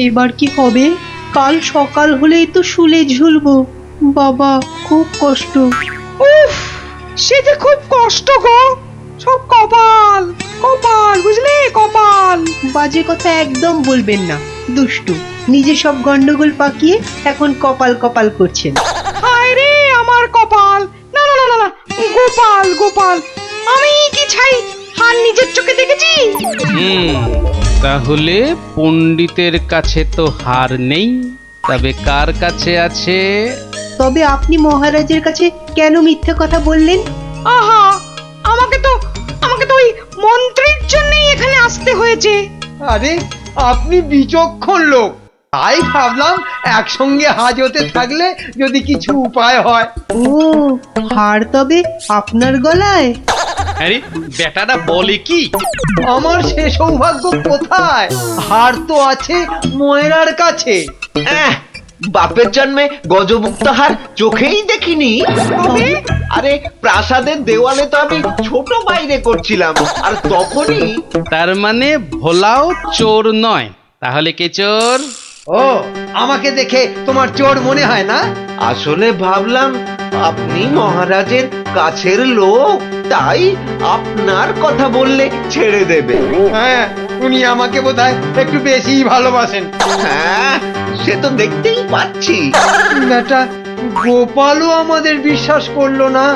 এবার কি হবে? কাল সকাল হলেই তো শুলে ঝুলবো। বাবা, খুব কষ্ট। উফ, সে যে খুব কষ্ট গো। সব কপাল, কপাল বুঝলে, কপাল। বাজে কথা একদম বলবেন না, দুষ্টু। নিজে সব গন্ডগোল পাকিয়ে এখন কপাল কপাল করছেন। হায় রে আমার কপাল। না না না না না, গোপাল গোপাল, আমি কি ছাই হার নিজের চোখে দেখেছি? তাহলে পণ্ডিতের কাছে তো হার নেই, তবে কার কাছে আছে? তবে আপনি মহারাজের কাছে কেন মিথ্যে কথা বললেন? আহা, আমাকে তো ওই মন্ত্রীর জন্যই এখানে আসতে হয়েছে। আরে আপনি বিচক্ষণ লোক, তাই ভাবলাম একসঙ্গে হাজতে থাকলে যদি কিছু উপায় হয়। ও, হার তবে আপনার গলায়? আরে বেটাটা বলে কি? আমার সে সৌভাগ্য কোথায়? হার তো আছে ময়রার কাছে। বাপের জন্মে গজমুক্ত হার চোখেই দেখিনি। আরে প্রাসাদের দেওয়ালে তো আমি ছোট বাইরে করছিলাম, আর তখনই। তার মানে ভোলাও চোর নয়, তাহলে কে চোর? ও, আমাকে দেখে তোমার চোর মনে হয় না? আসলে ভাবলাম আপনি মহারাজের কাছের লোক, তাই আপনার কথা বললে ছেড়ে দেবে। হ্যাঁ, উনি আমাকে বোধহয় একটু বেশি ভালোবাসেন। হ্যাঁ, সে তো দেখতেই পাচ্ছি। বেটা গোপালও আমাদের বিশ্বাস করলো না।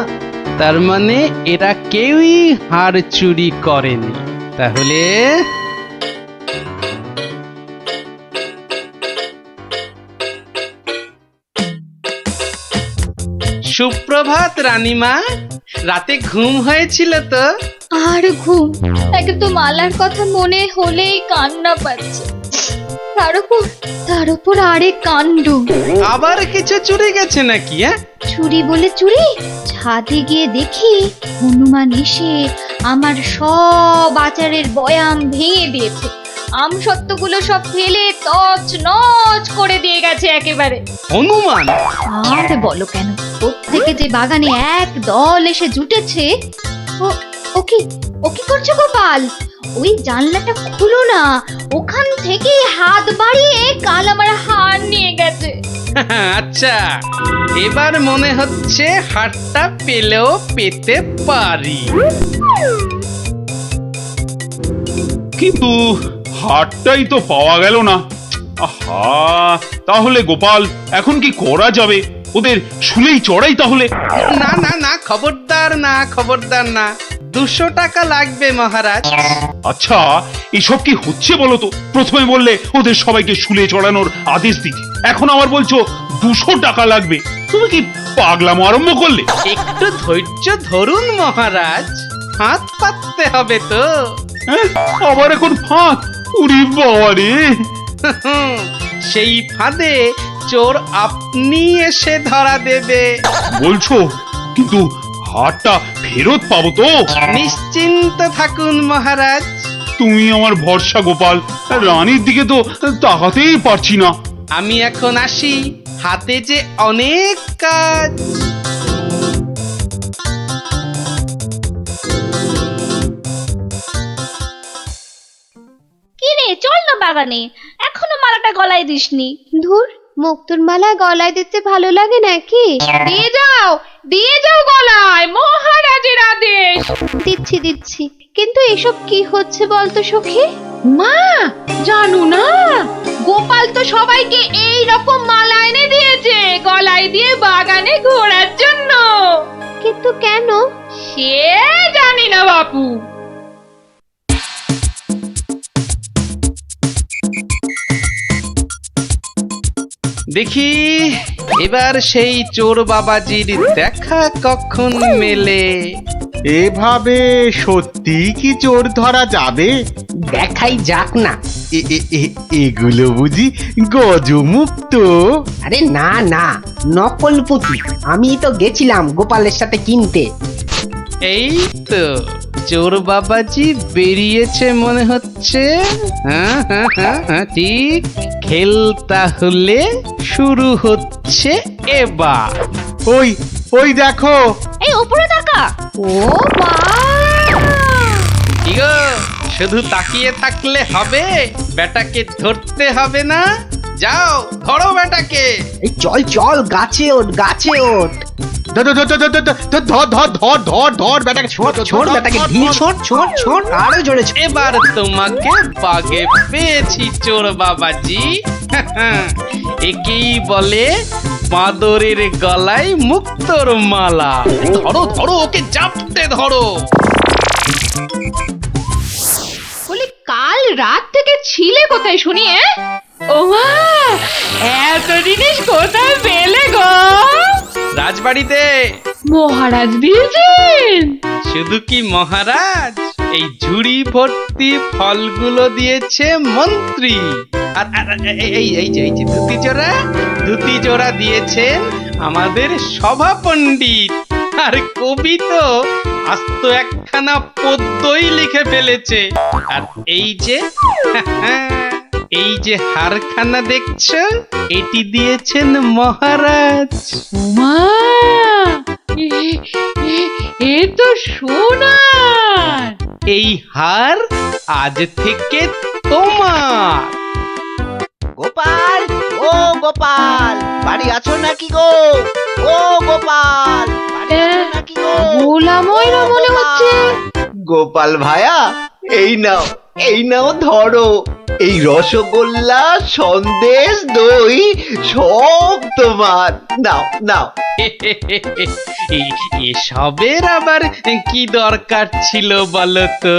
তার মানে এরা কেউই হার চুরি করেনি। তাহলে সুপ্রভাত রানীমা, রাতে ঘুম হয়েছিল তো? আর ঘুম, একে তো মালার কথা মনে হলেই কান্না পাচ্ছে। তার উপর আরেক কাণ্ড। আবার কিছু চুরি গেছে নাকি? চুরি বলে চুরি, ছাদে গিয়ে দেখি হনুমান এসে আমার সব আচারের বয়াম ভেঙে দিয়েছে। আমসত্ত্বগুলো সব ফেলে তছ নছ করে দিয়ে গেছে একেবারে। হনুমান? আর বলো কেন, প্রত্যেকে যে বাগানে এক দল এসে জুটেছে। ও কি করছো গোপাল? ওই জানলাটা খুলো না, ওখান থেকে হাত বাড়িয়ে কাল আমার হার নিয়ে গেছে। আচ্ছা, এবার মনে হচ্ছে হারটা পেলেও পেতে পারি। কিন্তু হারটাই তো পাওয়া গেল না। আহা, তাহলে গোপাল এখন কি করা যাবে? ওদের শুলেই চড়াই তাহলে। না না না, খবরদার না, খবরদার না। 200 টাকা লাগবে মহারাজ। আচ্ছা, এসব কি হচ্ছে বলো তো? প্রথমে বললে ওদের সবাইকে শুলে চড়ানোর আদেশ দিতে, এখন আবার বলছো 200 টাকা লাগবে। তুমি কি পাগলামো আরম্ভ করলে? একটু ধৈর্য ধরুন মহারাজ, হাত পাততে হবে তো। হ্যাঁ, আবার এখন ফাঁক? উরি বাবা রে! সেই ফাঁদে চোর আপনি এসে ধরা দেবে। বলছো, কিন্তু হারটা ফেরত পাবো তো? নিশ্চিন্ত থাকুন মহারাজ। তুমি আমার ভরসা গোপাল, রানীর দিকে তো তাকাতেই পারছি না। আমি এখন আসি, হাতে যে অনেক কাজ। কি রে, চল না বাগানে, এখনো মালাটা গলায় দিসনি। ধুর, মুক্তোর মালা গলায় দিতে ভালো লাগে নাকি? দিয়ে যাও গলায়, মহারাজের আদেশ। দিচ্ছি, কিন্তু এসব কি হচ্ছে বলতো সখী? মা, জানো না, গোপাল তো সবাইকে এই রকম মালা এনে দিয়েছে গলায় দিয়ে বাগানে ঘোরার জন্য। কিন্তু কেন সে জানি না বাপু। দেখি এবার সেই চোর বাবাজির দেখা কখন মেলে। এভাবে সত্যি কি চোর ধরা যাবে? দেখাই যাক না। এগুলো বুঝি গজমুক্ত? আরে না না, নকল পুঁতি। আমি তো গেছিলাম গোপালের সাথে কিনতে। এই তো চোর বাবাজি বেরিয়েছে মনে হচ্ছে। হ্যাঁ, ঠিক। খেল তাহলে শুরু হচ্ছে এবার। ওই দেখো। এই উপরে তাকা। ও মা! কি গো, শুধু তাকিয়ে থাকলে হবে? বেটাকে ধরতে হবে না? যাও ধরো বেটাকে। এই চল চল, গাছে ওঠ, গাছে ওঠ। ধর ধর ধর ধর ধর ধর ধর ধর ধর ধর বেটাকে ছোট ছোট বেটাকে ঢিল ছোট ছোট ছোট, আরো জোরে ছোট। এবার তোমাকে বাগে পেয়েছি চোর বাবাজি। একেই বলে বাঁদরের গলায় মুক্তোর মালা। ধরো ধরো, ওকে জাপটে ধরো। বলি কাল রাত থেকে ছিলে কোথায় শুনি? ও মা, এত জিনিস কোথায় পেলে গো? রাজবাড়িতে। মহারাজ দিয়েছেন? শুধু কি মহারাজ, এই ঝুড়ি ভর্তি ফলগুলো দিয়েছে মন্ত্রী। আর এই যে ধুতি জোড়া দিয়েছেন আমাদের সভা পণ্ডিত। আর কবি তো আস্ত একখানা পদ্যই লিখে ফেলেছে। আর এই যে হারখানা দেখছো, এটি দিয়েছেন মহারাজ। ওমা, এ তো সোনার। এই হার আজ থেকে তোমার। গোপাল, ও গোপাল, বাড়ি আছো নাকি গো? ও গোপাল, বাড়ি আছো নাকি গো? ভোলা ময়রা মনে হচ্ছে। গোপাল ভায়া, এই নাও ধরো। এই রসগোল্লা, সন্দেশ, দই সব তোমার। নাও নাও। এসবের আবার কি দরকার ছিল বলো তো?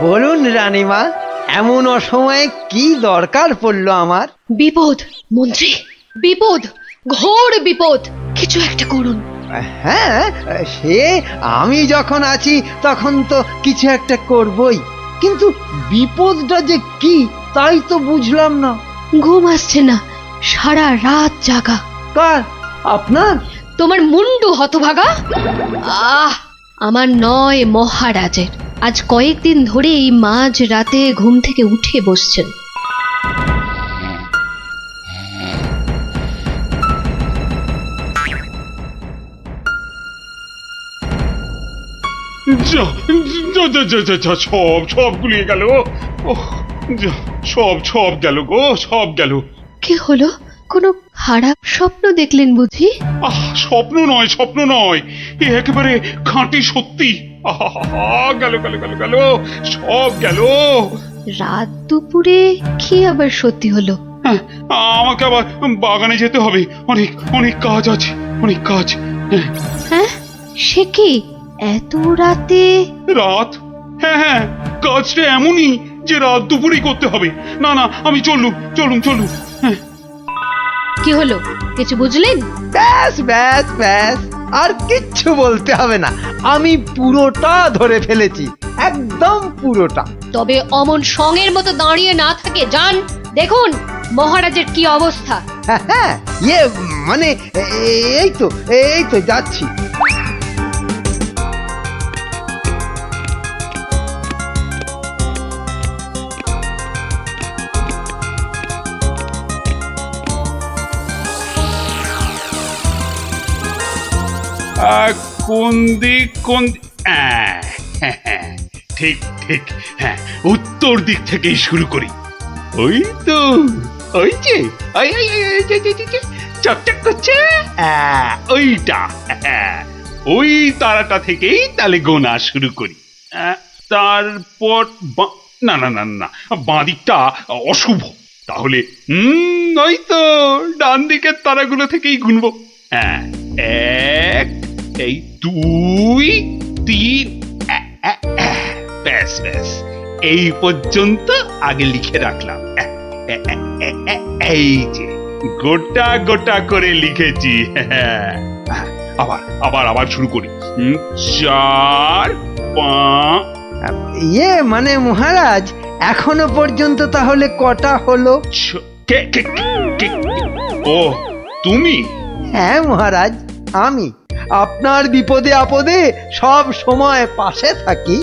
বলুন রানীমা, এমন অসময়ে কি দরকার পড়লো আমার? বিপদ মন্ত্রী, বিপদ, ঘোর বিপদ। কিছু একটা করুন। হ্যাঁ, সে আমি যখন আছি তখন তো কিছু একটা করবই, কিন্তু বিপদটা যে কি তাই তো বুঝলাম না। ঘুম আসছে না, সারা রাত জাগা। কার? আপনার? তোমার মুন্ডু হতভাগা। আমার নয়, মহারাজের। আজ কয়েকদিন ধরে এই মাঝ রাতে ঘুম থেকে উঠে বসছেন। যা যা যা যা যা যা, সব গুলিয়ে গেল। ওহ, যা, সব গেল গো, সব গেল। কি হলো? কোনো খারাপ স্বপ্ন দেখলেন বুঝি? স্বপ্ন নয়, এ একেবারে খাঁটি সত্যি। গেল গেল গেল গেল, সব গেল। রাত দুপুরে কি আবার সত্যি হলো? হ্যাঁ, আমাকে আবার বাগানে যেতে হবে। অনেক অনেক কাজ আছে, অনেক কাজ। হ্যাঁ, সে কি এত রাতে? রাত? হ্যাঁ, কাজটা এমনই যে রাত দুপুরেই করতে হবে। না, আমি চলুন। হ্যাঁ। কি হলো, কিছু বুঝলেন? ব্যাস ব্যাস ব্যাস, আর কিচ্ছু বলতে হবে না, আমি পুরোটা ধরে ফেলেছি, একদম পুরোটা। তবে অমন সঙের মতো দাঁড়িয়ে না থাকে, যান দেখুন মহারাজের কি অবস্থা। হ্যাঁ, মানে এই তো যাচ্ছি। কোন দিক? ঠিক, হ্যাঁ, উত্তর দিক থেকেই শুরু করি। ওই তো, ওই যে চকচক করছে, ওইটা। ওই তারাটা থেকেই তাহলে গোনা শুরু করি। তারপর না, বাঁ দিকটা অশুভ। তাহলে ওই তো ডান দিকের তারাগুলো থেকেই গুনবো। এক, এই 2, 3, ব্যাস এই পর্যন্ত আগে লিখে রাখলাম। এই যে গোটা করে লিখেছি। আবার শুরু করি। 4, 5। মানে মহারাজ, এখনো পর্যন্ত তাহলে কটা হলো? ও, তুমি? হ্যাঁ মহারাজ, আমি আপনার বিপদে আপদে সব সময় পাশে থাকি।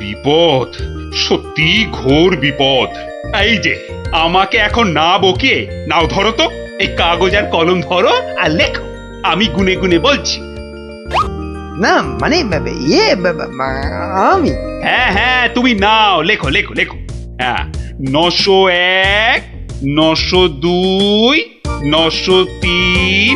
বিপদ? সত্যি ঘোর বিপদ। এই যে আমাকে এখন না বকে নাও, ধরো তো এই কাগজ আর কলম ধরো আর লেখো, আমি গুনে গুনে বলছি। না মানে আমি হ্যাঁ হ্যাঁ, তুমি নাও, লেখো লেখো লেখো। হ্যাঁ, 901, 902, 903।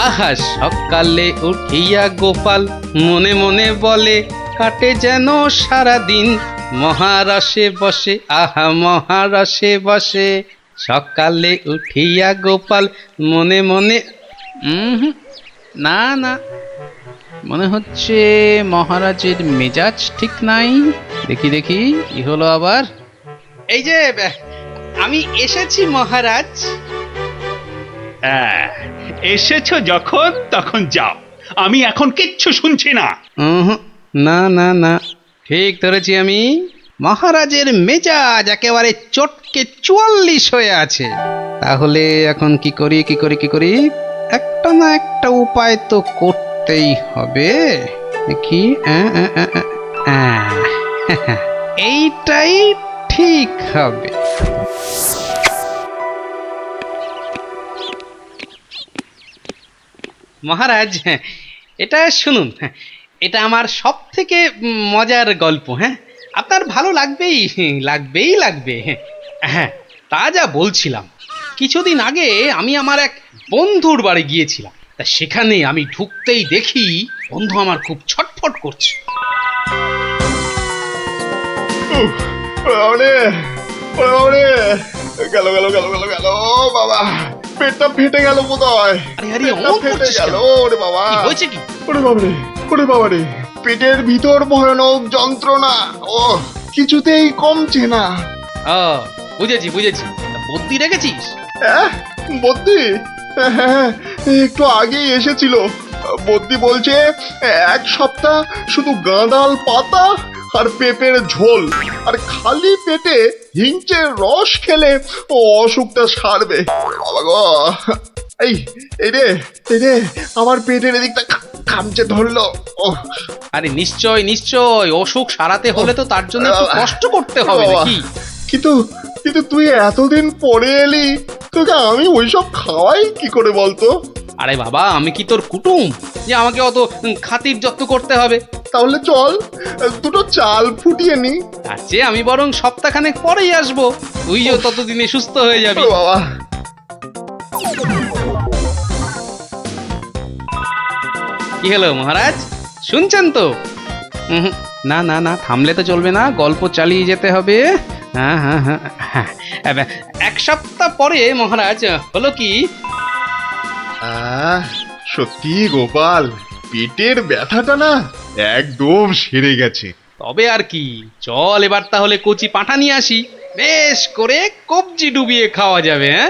আহা সকালে উঠিয়া গোপাল মনে মনে বলে, কাটে যেন সারা দিন মহারসে বসে, আহা মহারসে বসে। সকালে উঠিয়া গোপাল মনে মনে না না, মনে হচ্ছে মহারাজের মেজাজ ঠিক নাই। দেখি দেখি কি হলো আবার। এই যে আমি এসেছি মহারাজ। হ্যাঁ, এসেছো যখন তখন যাও, আমি এখন কিচ্ছু শুনছি না। না না না, ঠিক ধরেছি আমি। মহারাজের মেজাজ একেবারে চটকে 44 হয়ে আছে। তাহলে এখন কি করি কি করি কি করি, একটা না একটা উপায় তো করতেই হবে। কি এইটাই ঠিক হবে। মহারাজ, এটা শুনুন, এটা আমার সব থেকে মজার গল্প। হ্যাঁ, আপনার ভালো লাগবেই লাগবেই লাগবে। হ্যাঁ, তা যা বলছিলাম, কিছুদিন আগে আমি আমার এক বন্ধুর বাড়ি গিয়েছিলাম। তা সেখানে আমি ঢুকতেই দেখি বন্ধু আমার খুব ছটফট করছে। গেল গেল গেল গেল গেল বাবা, পেটটা ফেটে গেল বোধ হয়। আরে আরে, অমন করছিস কেন? ওরে বাবা, কি হয়েছে কি? ওরে বাবারে, ওরে বাবারে, পেটের ভিতর ভয়ানক যন্ত্রণা, ও কিছুতেই কমছে না। ও বুঝেছি বুঝেছি, বুদ্ধি রেখেছিস? বদ্যি? হ্যাঁ, একটু আগেই এসেছিল। বদ্যি বলছে 1 সপ্তাহ শুধু গাঁদাল পাতা আর পেঁপের ঝোল আর খালি পেটে হিংচের রস খেলে ও অসুখটা সারবে। বাবা গো, এই রে আমার পেটের এদিকটা খামচে ধরলো। আরে নিশ্চয় নিশ্চয়, অসুখ সারাতে হলে তো তার জন্য একটু কষ্ট করতে হবে নাকি? কিন্তু তুই এতদিন পরে এলি, তোকে আমি ওইসব খাওয়াই কি করে বলতো? আরে বাবা, আমি কি তোর কুটুম যে আমাকে অত খাতির যত্ন করতে হবে? তাহলে চল দুটো চাল ফুটিয়ে নি। তার চেয়ে আমি বরং সপ্তাহখানেক পরেই আসবো, তুইও ততদিনে সুস্থ হয়ে যাবি। বাবা, কি হলো মহারাজ, শুনছেন তো? না না না, থামলে তো চলবে না, গল্প চালিয়ে যেতে হবে। হ্যাঁ হ্যাঁ হ্যাঁ হ্যাঁ, 1 সপ্তাহ পরে মহারাজ হলো কি, সত্যি গোপাল, পেটের ব্যথাটা না একদম সেরে গেছে। তবে আর কি, চল এবার তাহলে কচি পাঁঠা নিয়ে আসি, বেশ করে কবজি ডুবিয়ে খাওয়া যাবে। হ্যাঁ,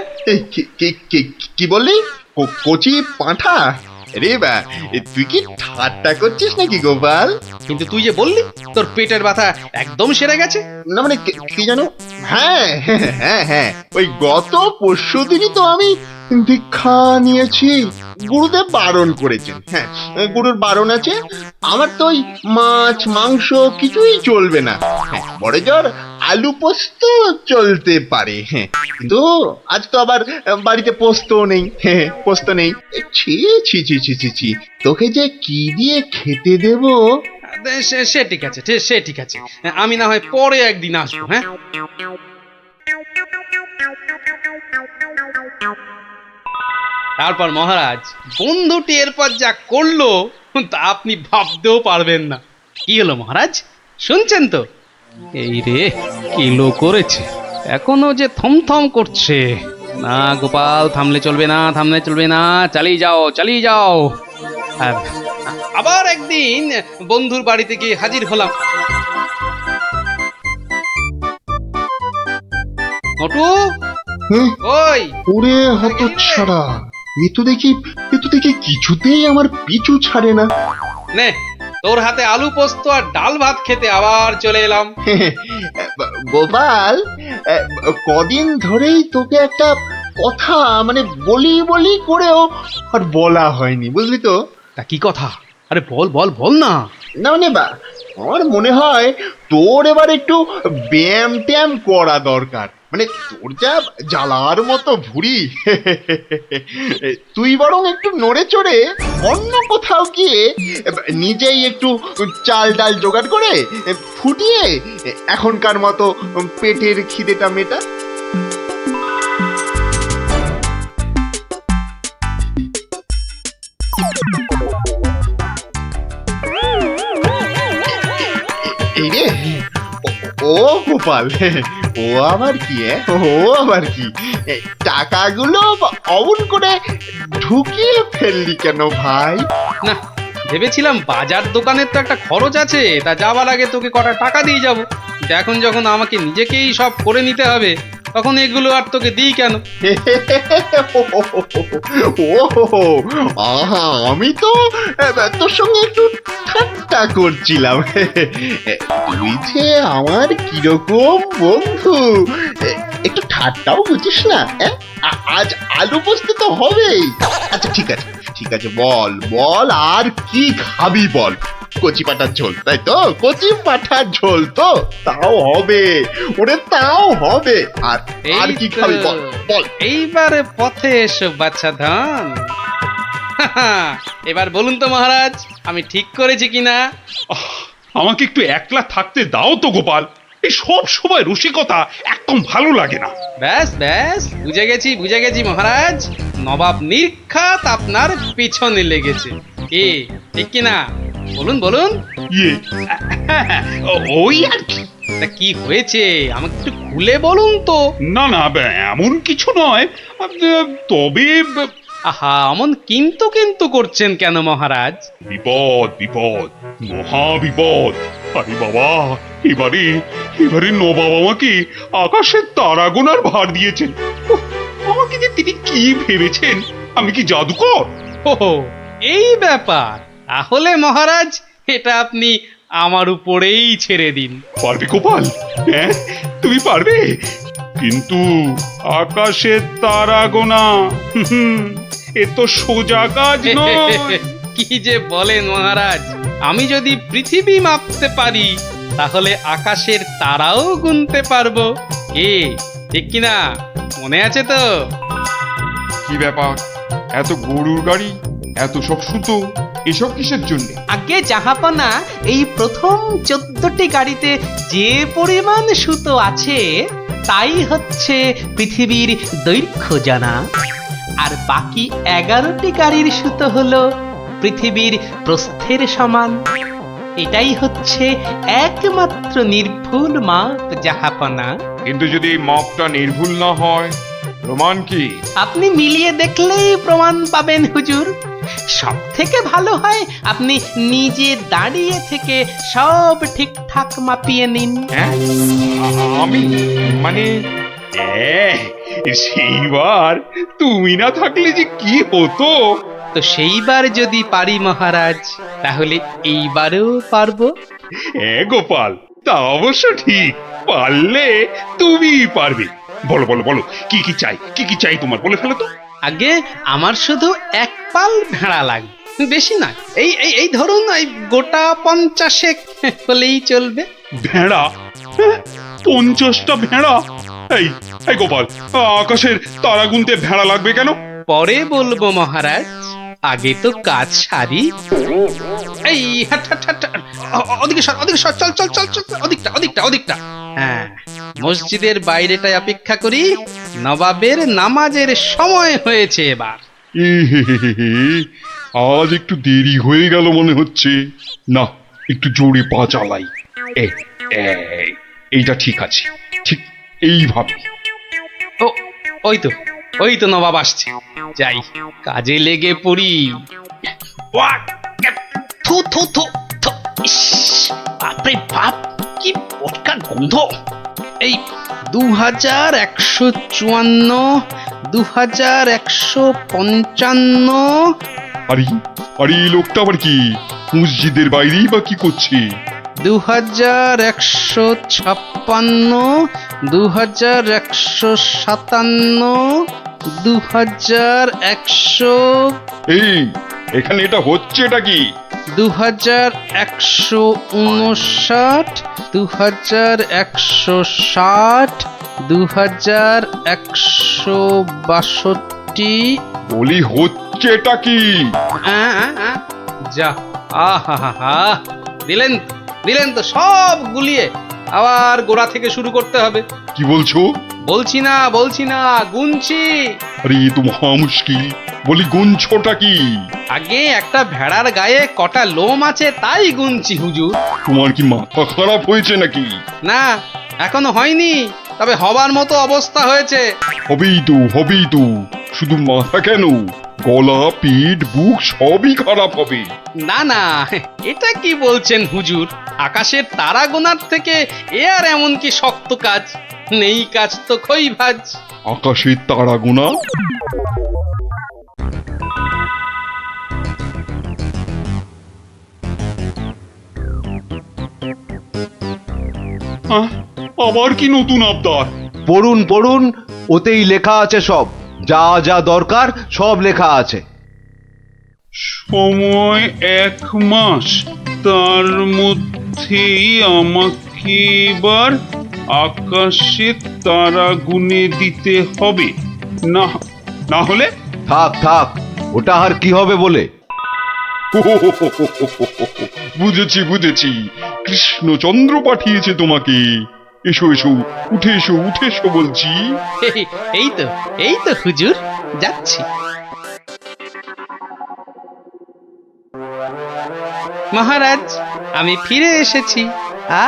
কি বললি? কচি পাঁঠা? রে বা, তুই কি ঠাট্টা করছিস নাকি গোপাল? কিন্তু তুই যে বললি তোর পেটের ব্যথা একদম সেরে গেছে। না মানে কি জানো, হ্যাঁ হ্যাঁ হ্যাঁ, ওই গত পরশুদিনই তো আমি দীক্ষা নিয়েছি। গুরুদেব বারণ করেছেন। হ্যাঁ, গুরুর বারণ আছে। আমার তো ওই মাছ মাংস কিছুই চলবে না। হ্যাঁ, বড় জোর আলু পোস্ত চলতে পারে। হ্যাঁ, কিন্তু আজ তো আবার বাড়িতে পোস্ত নেই। হ্যাঁ, পোস্ত নেই। ছি ছি ছি ছি ছি ছি, তোকে যে কি দিয়ে খেতে দেবো? সে ঠিক আছে, সে ঠিক আছে, আমি না হয় পরে একদিন আসবো। হ্যাঁ, তারপর মহারাজ বন্ধুটি এরপর যা করলো তা আপনি ভাবতেও পারবেন না। কি হলো মহারাজ, শুনছেন তো? এই রে, কিলো করেছে, এখনো যে থমথম করছে। না গোপাল, থামলে চলবে না, থামলে চলবে না, চালিয়ে যাও চালিয়ে যাও। আবার একদিন বন্ধুর বাড়িতে গিয়ে হাজির হলাম। মোটু, ওই ওরে হতচ্ছাড়া, এ তো দেখি কিছুতেই আমার পিছু ছাড়ে না। নে, তোর হাতে আলু পোস্ত আর ডাল ভাত খেতে আবার চলে এলাম। গোপাল, কদিন ধরেই তোকে একটা কথা মানে বলি বলি করেও আর বলা হয়নি, বুঝলি তো? তা কি কথা? আরে বল বল বল না। না মানে আমার মনে হয় তোর এবার একটু ব্যায়াম ট্যায়াম করা দরকার। মানে তোর যা জ্বালার মতো ভুঁড়ি, তুই বরং একটু নড়ে চড়ে অন্য কোথাও গিয়ে নিজেই একটু চাল ডাল জোগাড় করে ফুটিয়ে এখনকার মতো পেটের খিদেটা মেটা। এই রে, ও গোপাল, ও আবার কি? ও আবার কি? টাকাগুলো অমন করে ঢুকিয়ে ফেললি কেন ভাই? না, ভেবেছিলাম বাজার দোকানের তো একটা খরচ আছে, তা যাবার আগে তোকে কটা টাকা দিয়ে যাব। এখন যখন আমাকে নিজেকেই সব করে নিতে হবে, তখন এগুলো আর তোকে দিই কেন? ও আহা, আমি তো তোর সঙ্গে একটু ঠাট্টা করছিলাম। তুই যে আমার কিরকম বন্ধু, একটু ঠাট্টাও বুঝিস না? আজ আলু পোস্ত তো হবেই। আচ্ছা ঠিক আছে ঠিক আছে, বল বল আর কি খাবি বল। কচি পাঠার ঝোল, তাই তো? কচি পাঠার ঝোল তো তাও হবে, ওরে তাও হবে। আর আর কি খাবি বল বল। এইবারে পথে এসো বাচ্চা ধন। এবার বলুন তো মহারাজ, আমি ঠিক করেছি কিনা? আমাকে একটু একলা থাকতে দাও তো গোপাল। এই সব সময় রসিকতা একদম ভালো লাগে না। ব্যাস ব্যাস, বুঝে গেছি মহারাজ, নবাব নির্ঘাত আপনার পিছনে লেগেছে। কি ঠিক কিনা? বলুন বলুন। ইয়ে, ওই আর কি। তা কি হয়েছে আমাকে একটু খুলে বলুন তো। না না, এমন কিছু নয়, তবে আহা, অমন কিন্তু কিন্তু করছেন কেন মহারাজ? বিপদ বিপদ, মহা বিপদ। আরে বাবা, এবারে এবারে নবাব আমাকে আকাশের তারা গোনার ভার দিয়েছেন। উফ, আমাকে যে তিনি কি ভেবেছেন? আমি কি জাদুকর? ও, এই ব্যাপার। তাহলে মহারাজ, এটা আপনি আমার উপরেই ছেড়ে দিন। পারবে গোপাল? হ্যাঁ, তুমি পারবে? কিন্তু আকাশের তারা গোনা এ তো সোজা কাজ নয়। কি যে বলেন মহারাজ, আমি যদি পৃথিবী মাপতে পারি, তাহলে আকাশের তারাও গুনতে পারবো। কি ঠিক কিনা? মনে আছে তো? কি ব্যাপার, এত গরুর গাড়ি, এত সব সুতো, এসব কিসের জন্য? আগে জাহাপনা, এই প্রথম 14টি গাড়িতে যে পরিমাণ সুতো আছে তাই হচ্ছে পৃথিবীর দৈর্ঘ্য জানা, আর বাকি 11টি গাড়ির সুতো হলো পৃথিবীর প্রস্থের সমান। এটাই হচ্ছে একমাত্র নির্ভুল মাপ জাহাপনা। কিন্তু যদি এই মাপটা নির্ভুল না হয়, প্রমাণ কি? আপনি মিলিয়ে দেখলেই প্রমাণ পাবেন হুজুর। সব থেকে ভালো হয় আপনি নিজে দাঁড়িয়ে থেকে সব ঠিকঠাক মাপিয়ে নিন। হ্যাঁ, আমি মানে সেইবার তুমি না থাকলে যে কি হতো। তো সেইবার যদি পারি মহারাজ, তাহলে এইবারেও পারবো। হ্যাঁ গোপাল, তা অবশ্য ঠিক। পারলে তুমি পারবে। বলো বলো বলো, কি কি চাই, কি কি চাই তোমার, বলে ফেলো তো। আগে আমার শুধু এক পাল ভেড়া লাগবে, বেশি না। এই এই এই ধরুন, এই গোটা 50 হলেই চলবে। ভেড়া? 50টা ভেড়া? এই এই গোপাল, আকাশের তারা গুনতে ভেড়া লাগবে কেন? পরে বলবো মহারাজ, আগে তো কাজ সারি। এই হাট হাট হাট, ওদিকে সর, ওদিকে সর, চল চল চল চল, ওদিকটা ওদিকটা ওদিকটা। হ্যাঁ, মসজিদের বাইরেটায় অপেক্ষা করি, নবাবের নামাজের সময় হয়েছে এবার। আজ একটু দেরি হয়ে গেল মনে হচ্ছে। না, একটু জোরে পা চালাই। এইটা ঠিক আছে, ঠিক এইভাবে। ও, ওই তো নবাব আসছে। যাই, কাজে লেগে পড়ি। থু থু থু থু, ইস, বাপরে বাপ, কি পটকার গন্ধ। এই 2154, 2155। আরে আরে, এই লোকটা আবার কি মসজিদের বাইরেই বা কি করছে? 2156, 2157, 2100, এই এখানে এটা হচ্ছে এটা কি? 2159, 2160, 2162। বলি হচ্ছে এটা কি? যা, আহা, দিলেন দিলেন তো সব গুলিয়ে। আবার গোড়া থেকে শুরু করতে হবে। কি বলছো? বলছি না গুনছি। আরে এ তো মহা মুশকিল। বলি গুনছোটা কি? আগে একটা ভেড়ার গায়ে কটা লোম আছে তাই গুনছি হুজুর। তোমার কি মাথা খারাপ হয়েছে নাকি? না, এখনো হয়নি, তবে হবার মতো অবস্থা হয়েছে। হবেই তো। শুধু মাথা কেন, গলা, পিঠ, বুক সবই খারাপ হবে। না, এটা কি বলছেন হুজুর? আকাশের তারা গোনার থেকে এ আর এমন কি শক্ত কাজ? নেই কাজ তো খই ভাজ। আকাশের তারা গোনা? আবার কি নতুন আবদার? পড়ুন, ওতেই লেখা আছে সব, যা যা দরকার সব লেখা আছে। সময় 1 মাস, তার মধ্যেই আমাকে এবার আকাশে তারা গুনে দিতে হবে, না হলে? থাক, ওটা আর কি হবে বলে। বুঝেছি, কৃষ্ণচন্দ্র পাঠিয়েছে তোমাকে। এসো উঠে এসো বলছি। এই তো হুজুর, যাচ্ছি। মহারাজ, আমি ফিরে এসেছি।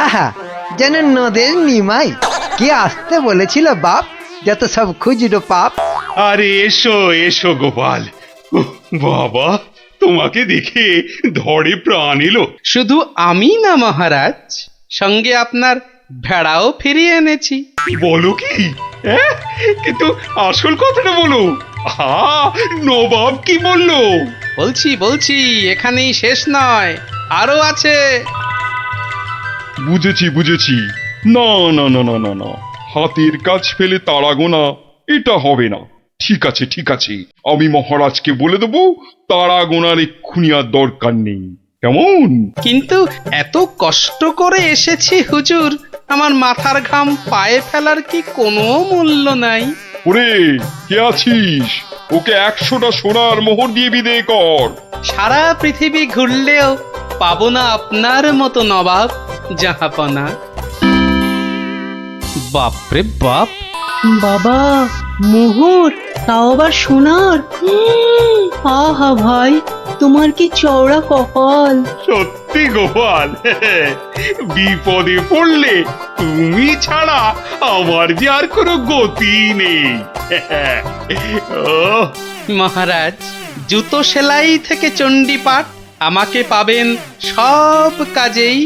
আহা, যেন নদের নিমাই। কে আসতে বলেছিল বাপ? যত সব খুচরো পাপ। আরে এসো গোপাল। বাবা, তোমাকে দেখে ধরে প্রাণ এলো। শুধু আমি না মহারাজ, সঙ্গে আপনার ভেড়াও ফিরিয়ে এনেছি। বলো কি? কিন্তু আসল কথাটা বলো। নবাব কি বললো? বলছি, এখানেই শেষ নয়, আরো আছে। বুঝেছি। না, হাতের কাজ ফেলে তারা গোনা এটা হবে না। ঠিক আছে, আমি মহারাজকে বলে দেবো তারা গোনার এক্ষুনি আর দরকার নেই, কেমন? কিন্তু এত কষ্ট করে এসেছি হুজুর, আমার মাথার ঘাম পায়ে ফেলার কি কোনো মূল্য নাই? ওরে, কে আছিস? ওকে 100টা সোনার মোহর দিয়ে বিদেয় কর। সারা পৃথিবী ঘুরলেও পাবো না আপনার মতো নবাব জাহাপনা। বাপরে বাপ! বাবা, মোহর, তাও আবার সোনার। আহা ভাই, তোমার কি চওড়া কপাল। সত্যি গোপাল, বিপদে পড়লে তুমি ছাড়া আমার যে আর কোনো গতি নেই। মহারাজ, জুতো সেলাই থেকে চণ্ডীপাঠ আমাকে পাবেন সব কাজেই।